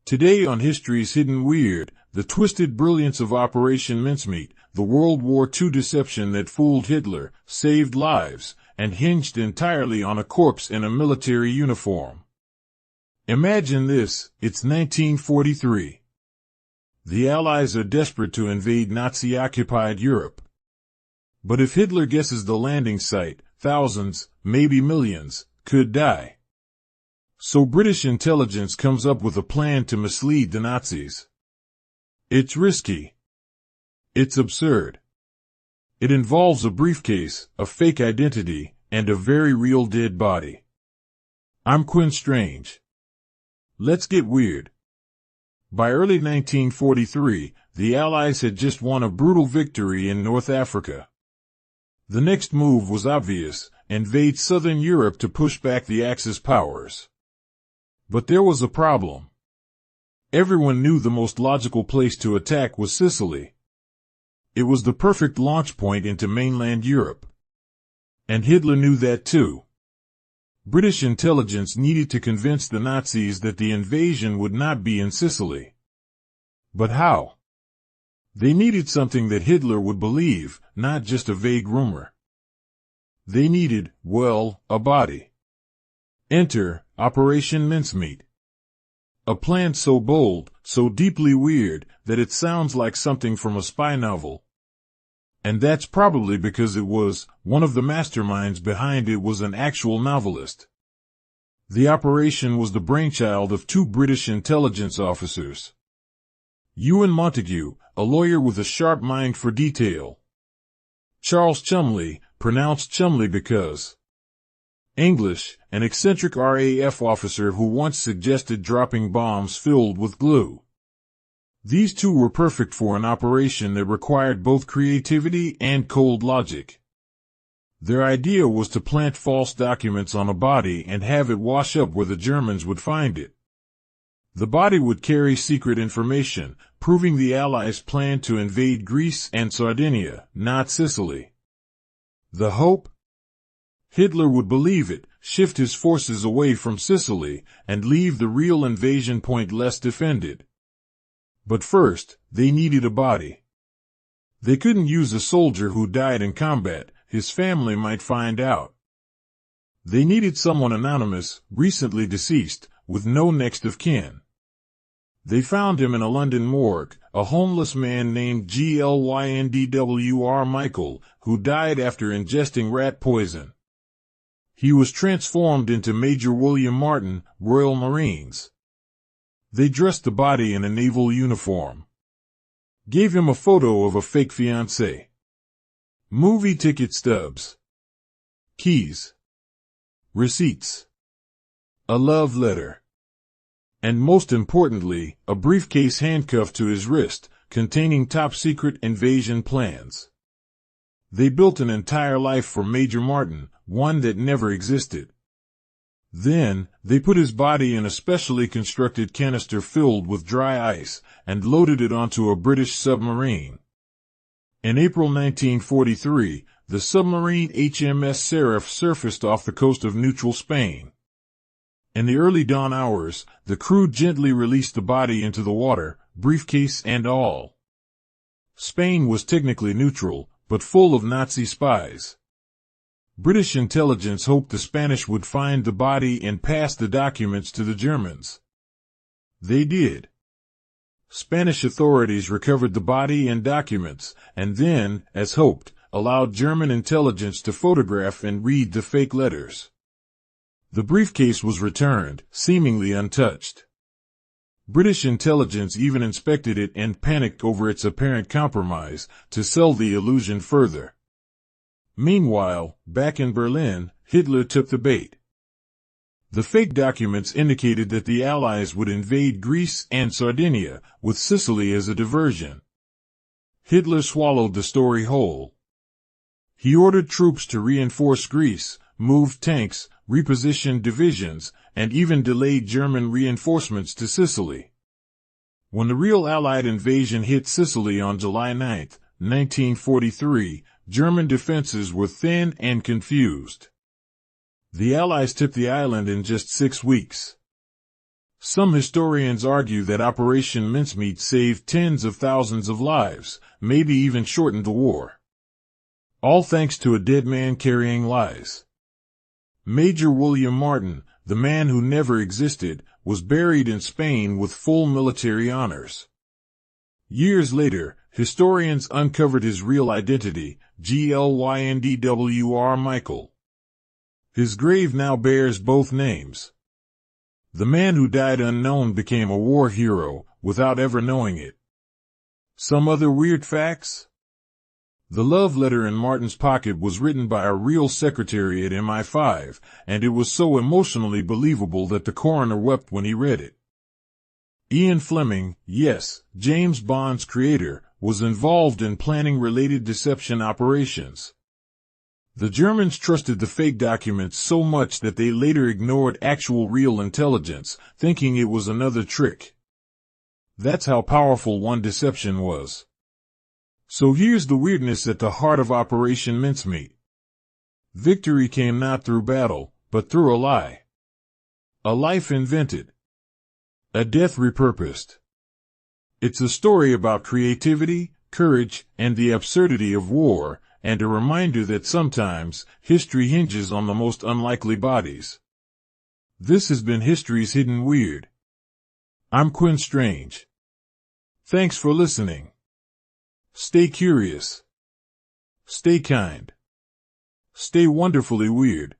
Today on History's Hidden Weird, the twisted brilliance of Operation Mincemeat, the World War II deception that fooled Hitler, saved lives, and hinged entirely on a corpse in a military uniform. Imagine this, it's 1943. The Allies are desperate to invade Nazi-occupied Europe. But if Hitler guesses the landing site, thousands, maybe millions, could die. So British intelligence comes up with a plan to mislead the Nazis. It's risky. It's absurd. It involves a briefcase, a fake identity, and a very real dead body. I'm Quinn Strange. Let's get weird. By early 1943, the Allies had just won a brutal victory in North Africa. The next move was obvious: invade southern Europe to push back the Axis powers. But there was a problem. Everyone knew the most logical place to attack was Sicily. It was the perfect launch point into mainland Europe. And Hitler knew that too. British intelligence needed to convince the Nazis that the invasion would not be in Sicily. But how? They needed something that Hitler would believe, not just a vague rumor. They needed, well, a body. Enter Operation Mincemeat. A plan so bold, so deeply weird, that it sounds like something from a spy novel. And that's probably because one of the masterminds behind it was an actual novelist. The operation was the brainchild of two British intelligence officers. Ewan Montague, a lawyer with a sharp mind for detail. Charles Cholmondeley, pronounced Chumley because English, an eccentric RAF officer who once suggested dropping bombs filled with glue. These two were perfect for an operation that required both creativity and cold logic. Their idea was to plant false documents on a body and have it wash up where the Germans would find it. The body would carry secret information, proving the Allies planned to invade Greece and Sardinia, not Sicily. The hope? Hitler would believe it, shift his forces away from Sicily, and leave the real invasion point less defended. But first, they needed a body. They couldn't use a soldier who died in combat; his family might find out. They needed someone anonymous, recently deceased, with no next of kin. They found him in a London morgue, a homeless man named Glynndwr Michael, who died after ingesting rat poison. He was transformed into Major William Martin, Royal Marines. They dressed the body in a naval uniform. Gave him a photo of a fake fiancée. Movie ticket stubs. Keys. Receipts. A love letter. And most importantly, a briefcase handcuffed to his wrist, containing top-secret invasion plans. They built an entire life for Major Martin, one that never existed. Then, they put his body in a specially constructed canister filled with dry ice, and loaded it onto a British submarine. In April 1943, the submarine HMS Seraph surfaced off the coast of neutral Spain. In the early dawn hours, the crew gently released the body into the water, briefcase and all. Spain was technically neutral, but full of Nazi spies. British intelligence hoped the Spanish would find the body and pass the documents to the Germans. They did. Spanish authorities recovered the body and documents, and then, as hoped, allowed German intelligence to photograph and read the fake letters. The briefcase was returned, seemingly untouched. British intelligence even inspected it and panicked over its apparent compromise, to sell the illusion further. Meanwhile, back in Berlin, Hitler took the bait. The fake documents indicated that the Allies would invade Greece and Sardinia, with Sicily as a diversion. Hitler swallowed the story whole. He ordered troops to reinforce Greece, moved tanks, repositioned divisions, and even delayed German reinforcements to Sicily. When the real Allied invasion hit Sicily on July 9, 1943, German defenses were thin and confused. The Allies took the island in just 6 weeks. Some historians argue that Operation Mincemeat saved tens of thousands of lives, maybe even shortened the war. All thanks to a dead man carrying lies. Major William Martin, the man who never existed, was buried in Spain with full military honors. Years later, historians uncovered his real identity, Glyndwr Michael. His grave now bears both names. The man who died unknown became a war hero, without ever knowing it. Some other weird facts? The love letter in Martin's pocket was written by a real secretary at MI5, and it was so emotionally believable that the coroner wept when he read it. Ian Fleming, yes, James Bond's creator, was involved in planning related deception operations. The Germans trusted the fake documents so much that they later ignored actual real intelligence, thinking it was another trick. That's how powerful one deception was. So here's the weirdness at the heart of Operation Mincemeat. Victory came not through battle, but through a lie. A life invented. A death repurposed. It's a story about creativity, courage, and the absurdity of war, and a reminder that sometimes history hinges on the most unlikely bodies. This has been History's Hidden Weird. I'm Quinn Strange. Thanks for listening. Stay curious. Stay kind. Stay wonderfully weird.